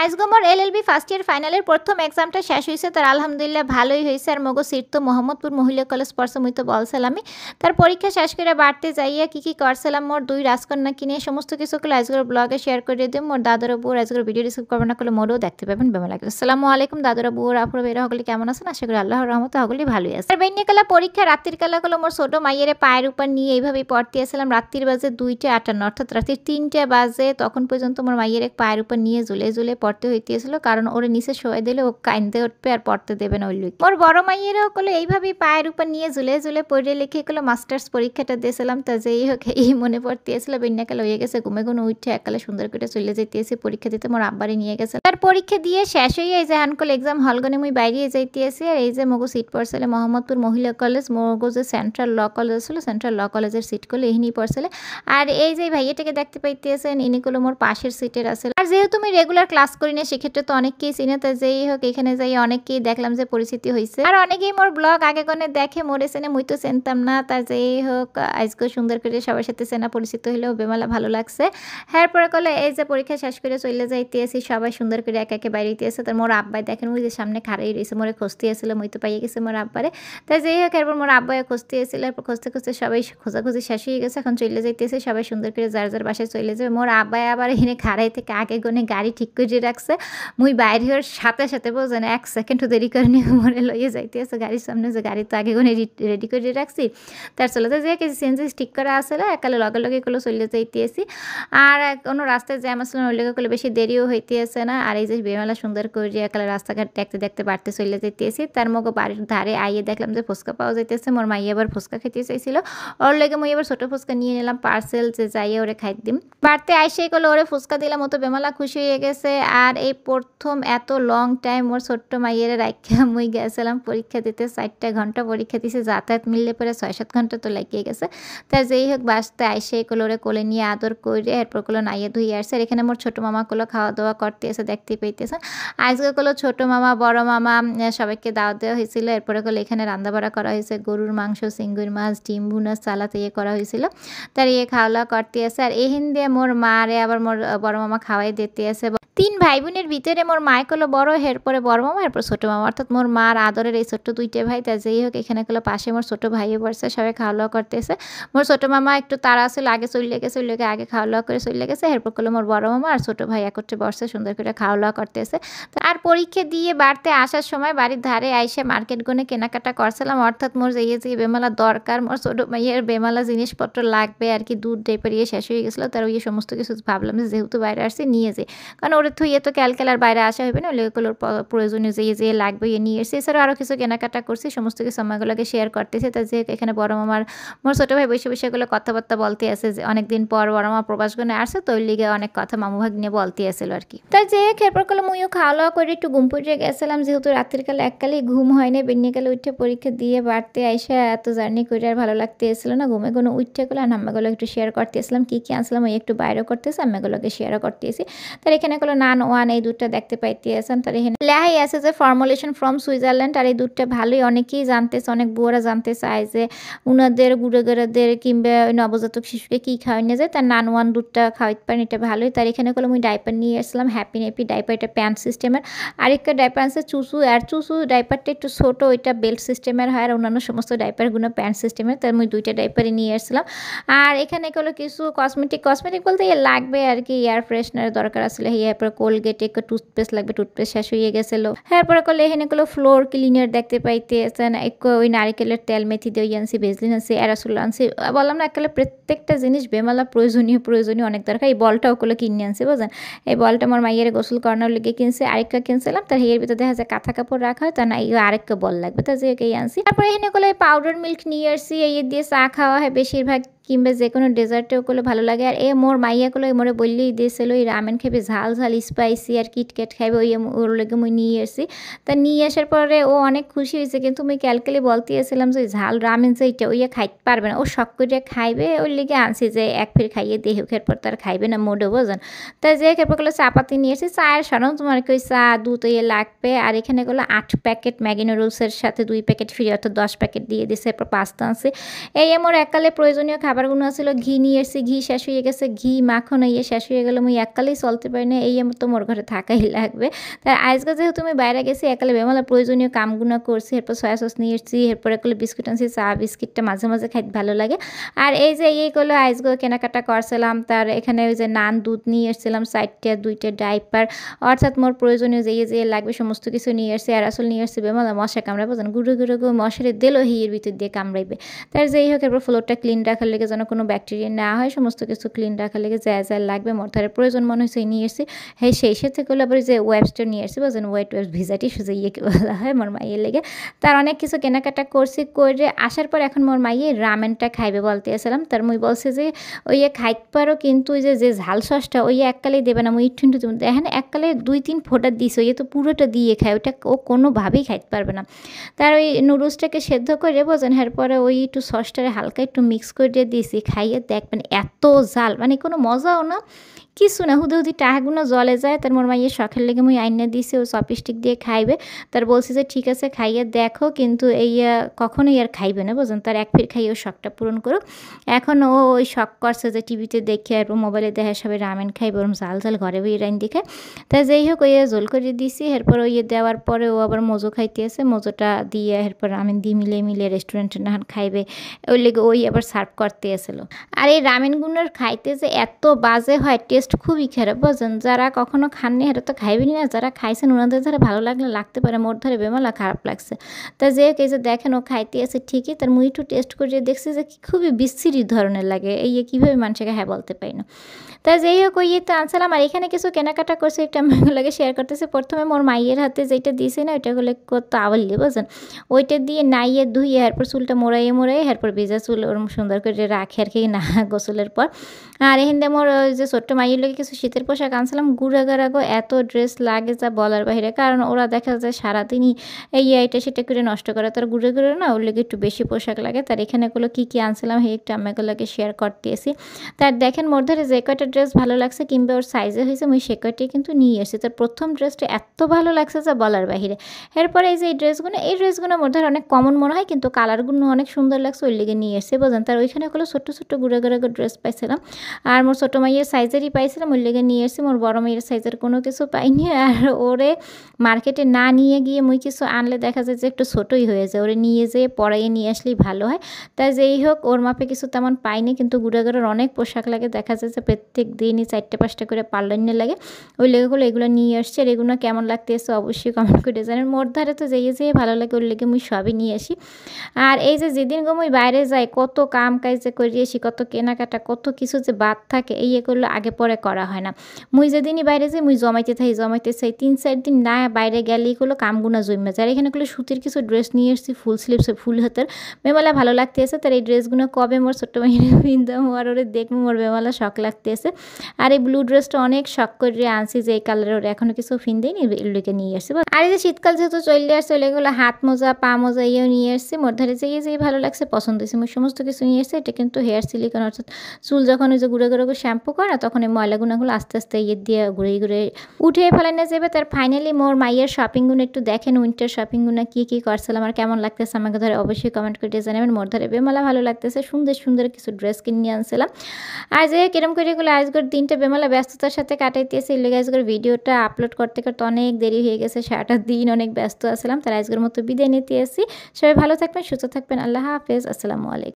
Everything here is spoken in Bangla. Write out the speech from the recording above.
আজকে মোর এলএলবি ফার্স্ট ইয়ার ফাইনালের প্রথম এক্সামটা শেষ হয়েছে। তার আলহামদুলিল্লাহ ভালোই হয়েছে। আর মগো সিট তো মোহাম্মদপুর মহিলা কলেজ পড়ছে, মুই তো বলছিলামই। তার পরীক্ষা শেষ করে বাড়তে যাইয়া কি করছিলাম মোর দুই রাজকন্যা কিনে সমস্ত কিছু করলে আজকের ব্লগে শেয়ার করে দিই। মোর দাদার বউর আজকের ভিডিও রিসিভ করবেন না করলে মোরও দেখতে পাবেন বেমা লাগে। আসসালামু আলাইকুম দাদার বউর আপুর বেরা হগলি কেমন আছেন? আশা করি আল্লাহর রহমতে হগলি ভালোই আছে। আর বেনিকালা পরীক্ষা রাত্রির কালা গুলো মোর ছোট মাইয়ের পায়ের উপর নিয়ে এইভাবেই পড়তে আসলাম। রাত্রির বাজে 2:58 অর্থাৎ রাত্রির 3টে বাজে তখন পর্যন্ত মোর মাইয়ের পায়ের উপর নিয়ে ঝুলে পড়তে হইতেছিল, কারণ ওরে নিচে শোয়া দিলে ও কাইন্দে উঠবে আর পড়তে দেবে না। ওই লোক মোর বড় মাইয়েরও কলে এইভাবেই পায়ের উপর নিয়ে ঝুলে পড়ে লিখে গেলো মাস্টার্স পরীক্ষাটা দিয়েছিলাম। তা যেই হোক এই মনে পড়তেছিল বেন্যাকালে হয়ে গেছে ঘুমে উঠে একালে সুন্দর করে চলে যেতেছি পরীক্ষা দিতে। মোর আব্বারে নিয়ে গেছে। তার পরীক্ষা দিয়ে শেষ হয়ে এই যে হানকল এক্সাম হলগনে মুই বাইরে যাইতেছি। আর এই যে মগো সিট পড়ছিল মোহাম্মদপুর মহিলা কলেজ, মগো যে সেন্ট্রাল ল কলেজ ছিল সেন্ট্রাল ল কলেজের সিট করলে এহিনি পড়ছিল। আর এই যে ভাইয়াটাকে দেখতে পাইতেছেন ইনি করলো মোর পাশের সিটের আছে। আর যেহেতু আমি রেগুলার ক্লাস করি না সেক্ষেত্রে তো অনেককেই চিনে। তা যেই হোক এখানে যাই অনেককেই দেখলাম যে পরিচিতি হয়েছে। আর অনেকেই মোর ব্লগ আগে কোনে দেখে মোরে চেনে, মুই তো চিনতাম না। তা যেই হোক আজকে সুন্দর করে সবার সাথে চেনা পরিচিত হইলেও বেমালা ভালো লাগছে। এরপরে কলে এই যে পরীক্ষা শেষ করে চলে যাইতেছি সবাই সুন্দর করে একে বাইরেতে আছে। তার মোর আব্বাই দেখেন ওই যে সামনে খাড়াই রয়েছে, মোরে খুঁজতে আসছিল, মুই তো পাইয়ে গেছে মোর আব্বারে। তাই যেই হোক এরপর মোর আব্বাই খুঁজতে আসছিল। এরপর খুঁজতে সবাই খোঁজাখুঁজি শেষ হয়ে গেছে। এখন চলে যাইতেছে সবাই সুন্দর করে যার বাসায় চলে যাবে। মোর আব্বাই আবার এখানে খাড়াই থেকে আগে গনে গাড়ি ঠিক করে রাখছে। মুই বাইরে হওয়ার সাথে বোঝেন 1 সেকেন্ড দেরি করে নিয়ে মোরে লইয়ে যাইতে আছে গাড়ির সামনে, যে গাড়ি তো আগে গনে রেডি করে রাখছি। তার চলে যে কিছু চেঞ্জেস ঠিক করা আসলে একালে লগে গুলো চলে যাইতেছি। আর কোনো রাস্তায় জ্যাম আসলে ওই লেগে করলে বেশি দেরিও হইতে আছে না। আর এই যে বেমেলা সুন্দর করে একালে রাস্তাঘাট দেখতে বাড়তে চলে যাইতেছি। তার মগো বাড়ির ধারে আইয়ে দেখলাম যে ফুচকা পাওয়া যাইতেছে। মোর মাইয়া আবার ফুচকা খেতে চাইছিল, ওর লেগে মুই এবার ছোটো ফুচকা নিয়ে নিলাম পার্সেল, যে যাইয়ে ওরে খাই দিম। বাড়তে আইসে করলে ওরে ফুচকা দিলাম, ও তো বেমালা খুশি হয়ে গেছে। আর এই প্রথম এত লং টাইম ওর ছোট্ট মাইয়ের রাখা মুই গেছিলাম পরীক্ষা দিতে। 4টা ঘন্টা পরীক্ষা দিছে, যাতায়াত মিললে পরে 6-7 ঘন্টা তো লাগিয়ে গেছে। তাই যেই হোক বাসতে আইসে এগুলো ওরে কোলে নিয়ে আদর করে এরপর গুলো নাইয়ে ধুয়ে আসছে। আর এখানে মোর ছোটো মামাগুলো খাওয়া দাওয়া করতে এসে দেখতে পাইতেছে। আজকে গুলো ছোটো মামা বড় মামা সবাইকে দাওয়াত দেওয়া হয়েছিল। এরপরে গুলো এখানে রান্নাবাড়া করা হয়েছে, গরুর মাংস, চিংড়ি মাছ, ডিম ভুনা, সালাদ ইয়ে করা হয়েছিল। তার ইয়ে খাওয়া দাওয়া করতে আসে। আর এহিন দিয়ে মোর মারে আবার মোর বড় মামা খাওয়াই দিতে আসে। 3 ভাই বোনের ভিতরে মোর মায় কলো বড়, এরপরে বড় মামা, এরপর ছোটো মামা, অর্থাৎ মোর মার আদরের এই ছোট্ট 2টে ভাই। তা যেই হোক এখানে কলো পাশে মোর ছোটো ভাইও পড়ছে, সবাই খাওয়া দাওয়া করতেছে। মোর ছোটো মামা একটু তাড়া ছিল, আগে চলে গেছে, আগে খাওয়া দাওয়া করে চলে গেছে। এরপর কলো মোর বড় মামা আর ছোটো ভাই একত্রে বসছে সুন্দর করে খাওয়া দাওয়া করতেছে। আর পরীক্ষা দিয়ে বাড়তে আসার সময় বাড়ির ধারে আইসে মার্কেট গনে কেনাকাটা করছিলাম, অর্থাৎ মোর যে বেমালা দরকার, মোর ছোটো মাইয়ের বেমালা জিনিসপত্র লাগবে আর কি। দুধ ডাইপার ইয়ে শেষ হয়ে গেছিলো, তার ওই সমস্ত কিছু ভাবলাম যে যেহেতু বাইরে আসছি নিয়ে যাই, কারণ ওরে তো ইয়ে তো ক্যালকেলার বাইরে আসা হবে না, ওগুলোর প্রয়োজনীয় যে লাগবে ইয়ে নিয়ে এসেছি। এছাড়াও আরও কিছু কেনাকাটা করছি, সমস্ত কিছু সময়গুলোকে শেয়ার করতেছে। তা যে এখানে বড় মামার মোর ছোটো ভাই বসে এগুলো কথাবার্তা বলতে আছে, যে অনেকদিন পর বড় মামা প্রবাসগণে আসছে তো ওই লিগে অনেক কথা মামু ভাগ নিয়ে বলতে আসছিল আর কি। তাই যে খেরপর করলে মুইও খাওয়া দাওয়া করে একটু ঘুম পড়ে গেছিলাম, যেহেতু রাত্রিকালে এককালেই ঘুম হয় না। বেনিকালে উঠে পরীক্ষা দিয়ে বাড়তে আইসা এত জার্নি করে আর ভালো লাগতে এসেছিলো না, ঘুমে উঠে গেলো। আর আম্মাগুলো একটু শেয়ার করতে আসলাম কি আনছিলাম, ওই একটু বাইরেও করতেছি, আম্মাগুলোকে শেয়ারও করতেছি। তার এখানে কোনো নান ওয়ান এই দুধটা দেখতে পাইতে আছেন। তার এখানে লেহাই আছে যে ফর্মুলেশন ফ্রম সুইজারল্যান্ড। আর এই দুধটা ভালোই অনেকেই জানতেছে, অনেক বুয়ারা জানতে চায় যে উনাদের গুড়েগারাদের কিংবা নবজাতক শিশুকে কী খাওয়ানো যায়, তার নান ওয়ান দুধটা খাওয়াইতে পারেন, এটা ভালোই। তার এখানে করলে আমি ডাইপার নিয়ে আসলাম, হ্যাপি ন্যাপি ডাইপার, এটা প্যান্ট সিস্টেমের। আরেকটা ডাইপার আছে চুসু, আর চুসু ডাইপারটা একটু ছোটো, ওইটা বেল্ট সিস্টেমের হয়। আর অন্যান্য সমস্ত ডাইপারগুলো প্যান্ট সিস্টেমের, তার আমি 2টা ডাইপারে নিয়ে আসলাম। আর এখানে করলো কিছু কসমেটিক বলতে লাগবে আর কি, এয়ার ফ্রেশনারের দরকার আসলে, এরপর কোলগেট একটু টুথপেস্ট লাগবে, টুথপেস্ট শেষ হয়ে গেছিলো। এরপরে করলে এখানে করলো ফ্লোর ক্লিনার দেখতে পাইতেছেন, ওই নারিকেলের তেল, মেথি দিয়ে আনছি, ভেজলিন আনছি, অ্যারাসোল আনছি। বললাম না একালে প্রত্যেকটা জিনিস বেমালা প্রয়োজনীয় অনেক দরকার। এই বলটাও করলে কিনে আনছি বুঝলেন, এই বলটা আমার মাইয়ের গোসল করানোর লেগে কিনছে। আরেকটা কিনছিলাম, তার হেয়ের ভিতরে দেখা যায় কাঁথা কাপড় রাখা হয়, তা না এই আরেকটা বল লাগবে, তা যে আনছি। তারপরে এখানে করলে পাউডার মিল্ক নিয়ে আসছি, এই দিয়ে চা খাওয়া হয় বেশিরভাগ, কিংবা যে কোনো ডেজার্টেও করলে ভালো লাগে। আর মোর মাইয়াগুলো মোরে বললেই দিয়েছিল এই রামেন খাবে ঝাল স্পাইসি, আর কিটক্যাট খাইবে, ওর লেগে মুই নিয়ে আসছি। তা নিয়ে আসার পরে ও অনেক খুশি হয়েছে, কিন্তু মুই ক্যালকেলে বলতে এসেছিলাম যে ঝাল রামেন যেইটা ওইয়া খাইতে পারবে না, ও শখ করে খাইবে, ওর লেগে আনছি যে এক ফের খাইয়ে দেহ এরপর তার খাইবে না মোডে বোঝেন। তাই যে এরপর করলে চা পাতি নিয়ে এসেছি, চায়ের সরঞ্জাম তোমার কি চা দুধ ইয়ে লাগবে। আর এখানে করলো 8 প্যাকেট ম্যাগি নুডলসের সাথে 2 প্যাকেট ফ্রি, অর্থাৎ 10 প্যাকেট দিয়ে দিছে। এরপর পাস্তা আছে, এই আমার এককালে প্রয়োজনীয় খাবার খাবারগুলো ছিল ঘি নিয়ে এসেছি, ঘি শেষ হয়ে গেছে, ঘি মাখন ইয়ে শেষ হয়ে গেল, মুই এককালেই চলতে পারি না, এই তো মোর ঘরে থাকাই লাগবে। তার আজকে যেহেতু আমি বাইরে গেছি একালে বেমালা প্রয়োজনীয় কামগুলো করছি, এরপর সয়া সস নিয়ে এসেছি, এরপরে করলে বিস্কুট আনছি, চা বিস্কিটটা মাঝে মাঝে খাইতে ভালো লাগে। আর এই যে এই করলো আজকে কেনাকাটা করছিলাম, তার এখানে ওই যে নান দুধ নিয়ে এসেছিলাম 4টা, 2টা ডাইপার, অর্থাৎ মোর প্রয়োজনীয় যে লাগবে সমস্ত কিছু নিয়ে এসেছি। আর আসলে নিয়ে এসেছি বেমালা মশা কামড়াবো যেন গুঁড়ো গুঁড়ো গো মশারে দিলো হিয়ের ভিতর দিয়ে কামড়াইবে। তার যেই হোক এরপর ফ্লোরটা ক্লিন রাখার লেগে যেন কোনো ব্যাকটেরিয়া না হয়, সমস্ত কিছু ক্লিন রাখার লেগে যা লাগবে মোর ধারে প্রয়োজন মনে হয়েছে নিয়ে এসেছি। হ্যাঁ সেই সাথে করলে আবার যে ওয়েবসটা নিয়ে আসছি বুঝলেন, ওয়েবস ভিজাটি সুজে ইয়েকে বলা হয় মোর মাইয়ের লেগে। তার অনেক কিছু কেনাকাটা করছি, করে আসার পর এখন মোর মাইয়ে রামেনটা খাইবে বলতে আসলাম। তার মুই বলছে যে ওই খাইতে পারো কিন্তু ওই যে ঝাল সসটা ওই এককালেই দেবে না, মুই একটু দেখেন এককালে 2-3 ফোঁটা দিছে, ওই তো পুরোটা দিয়ে খায়, ওইটা ও কোনোভাবেই খাইতে পারবে না। তার ওই নুডলসটাকে সেদ্ধ করে বোঝেন, এরপরে ওই একটু সসটারে হালকা একটু মিক্স করে দিয়েছি, খাইয়ে দেখবেন এত ঝাল মানে কোনো মজাও না কিছু না, হুদি টাহাগুলো জলে যায়। তার মোর মাইয়ের শখের লেগে মুই আইনা দিয়েছি, ও চপস্টিক দিয়ে খাইবে। তার বলছি যে ঠিক আছে খাইয়ে দেখো, কিন্তু এই কখনোই আর খাইবে না বুঝলেন, তার এক ফির খাইয়ে ও শখটা পূরণ করুক। এখন ও ওই শখ করছে যে টিভিতে দেখে আর মোবাইলে দেখে সবাই রামেন খাইবে, ওরম ঝাল ঝাল ঘরে বই রাইন দেখে। তাই যাই হোক ওই জোল করে দিছি, এরপর ওই দেওয়ার পরে ও আবার মোজো খাইতে আছে, মোজোটা দিয়ে এরপর রামেন দিয়ে মিলে রেস্টুরেন্টে না খাইবে, ওই লেগে ওই আবার সার্ভ করতে আসলো। আর এই রামেনগুলোর খাইতে যে এত বাজে হয়, টেস্ট খুবই খারাপ বুঝেন। যারা কখনো খাননি এরা তো খাইবেনি না, যারা খাইছেন ওনাদের ধারে ভালো লাগলে লাগতে পারে, মোর ধারে বেমালা খারাপ লাগছে। তা যে এই যে দেখেন ও খাইতে আছে ঠিকই, তার মুই একটু টেস্ট করে দেখছি যে খুবই বিশ্রী ধরনের লাগে, এই কীভাবে মানুষকে হ্যাঁ বলতে পারি না। তা যেই হোক ওই তো আনছিলাম। আর এখানে কিছু কেনাকাটা করছে, একটা আমি লাগে শেয়ার করতেছে। প্রথমে মোর মাইয়ের হাতে যেটা দিয়েছে না ওইটা হলে কত আওয়ালি বুঝেন, ওইটা দিয়ে নাইয়ে ধুইয়ে এরপর চুলটা মোড়াইয়ে এরপর ভেজা চুল ওরম সুন্দর করে রাখে আর কি না গোসলের পর। আর এখানে মোর ওই যে ছোট্ট মাইয়ের লোকে কিছু শীতের পোশাক আনছিলাম, গুড়াগাড়াগো এত ড্রেস লাগে যা বলার বাইরে, কারণ ওরা দেখা যায় সারাদিনই এইটা সেটা করে নষ্ট করে, তার ঘুরে না ওর লেগে একটু বেশি পোশাক লাগে। তার এখানে এগুলো কী আনছিলাম সেই একটু আমাগুলোকে শেয়ার করতেছি। তার দেখেন মোর ধারে যে কয়টা ড্রেস ভালো লাগছে কিংবা ওর সাইজে হয়েছে মুই সে কয়টাই কিন্তু নিয়ে এসেছি। তার প্রথম ড্রেসটা এত ভালো লাগছে যা বলার বাহিরে। এরপরে এই যে এই ড্রেসগুলো মোর ধারে অনেক কমন মনে হয়, কিন্তু কালারগুলো অনেক সুন্দর লাগছে, ওই লেগে নিয়ে এসেছি বোঝেন। তার ওইখানে ওগুলো ছোট্ট গুড়াগাড়াগো ড্রেস পাইছিলাম, আর মোর ছোটো মাইয়ের সাইজেরই পাইছিলাম, ওই লেগে নিয়ে এসেছি। মোর বড় মেয়ের সাইজের কোনো কিছু পাইনি। আর ওরে মার্কেটে না নিয়ে গিয়ে মুই কিছু আনলে দেখা যায় যে একটু ছোটোই হয়ে যায়, ওরে নিয়ে যেয়ে পরাইয়ে নিয়ে আসলেই ভালো হয়। তাই যেই হোক ওর মাপে কিছু তেমন পাইনি, কিন্তু গুড়াগাড়ার অনেক পোশাক লাগে, দেখা যায় যে প্রত্যেক দিনই 4-5টা করে পার্লার নিয়ে লাগে, ওই লেগেগুলো এগুলো নিয়ে আসছে। আর এগুলো কেমন লাগতেছে অবশ্যই কমেন্ট করে জানেন। মোর ধারে তো যেয়ে ভালো লাগে ওর লেগে মুই সবই নিয়ে আসি। আর এই যে যেদিন গো মুই বাইরে যাই কত কাম কাজ যে করিয়ে আসি, কত কেনাকাটা কত কিছু যে বাদ থাকে, এই এগুলো আগে পরে করা হয় না। মুই যেদিনই বাইরে যাই মুই জমাইতে চাই 3-4 দিন না বাইরে গেলেই এগুলো কামগুনা জমে যায়। আর এখানে এগুলো সুতির কিছু ড্রেস নিয়ে এসেছি, ফুল স্লিভস ফুল হাতের, মেমালা ভালো লাগতেছে। তার এই ড্রেসগুলো কবে মোর ছোট্ট মাইনে পিনতাম আর ওরে দেখবো মোর বেমালা শখ লাগতেছে। আর এই ব্লু ড্রেসটা অনেক শখ করে আনছি, যে এই কালারের ওরা এখনো কিছু ফিন দিইনি, এগুলোকে নিয়ে আসছি। আর এই যে শীতকাল যেহেতু চলে আসছে, এগুলো হাত মোজা পা মোজা ইয়েও নিয়ে আসছি। মোর ধারে যে ভালো লাগছে পছন্দ হয়েছে মুই সমস্ত কিছু নিয়ে আসছি। এটা কিন্তু হেয়ার সিলিকন, অর্থাৎ চুল যখন ওই যে ঘুরে শ্যাম্পু করে না তখন এই ময়লাগুনাগুলো আস্তে আস্তে দিয়ে ঘুরে উঠে ফেলানো যাবে। তার ফাইনালি মোর মাইয়ের শপিংগুলো একটু দেখেন, উইন্টার শপিংগুলো কী করছিলাম আর কেমন লাগতেছে আমাকে ধরে অবশ্যই কমেন্ট করে জানাবেন। মোর ধারে বেমালা ভালো লাগতেছে, সুন্দর কিছু ড্রেস কিনে আনছিলাম। আর যে কিরম করে এগুলো আজকের দিনটা বেমালা ব্যস্ততার সাথে কাটাইতেছি, এর লেগে আজকের ভিডিওটা আপলোড করতে অনেক দেরি হয়ে গেছে, সারাটা দিন অনেক ব্যস্ত আছিলাম। তার আজকের মতো বিদায় নিতে আসি। সবাই ভালো থাকবেন, সুস্থ থাকবেন, আল্লাহ হাফেজ, আসসালামু আলাইকুম।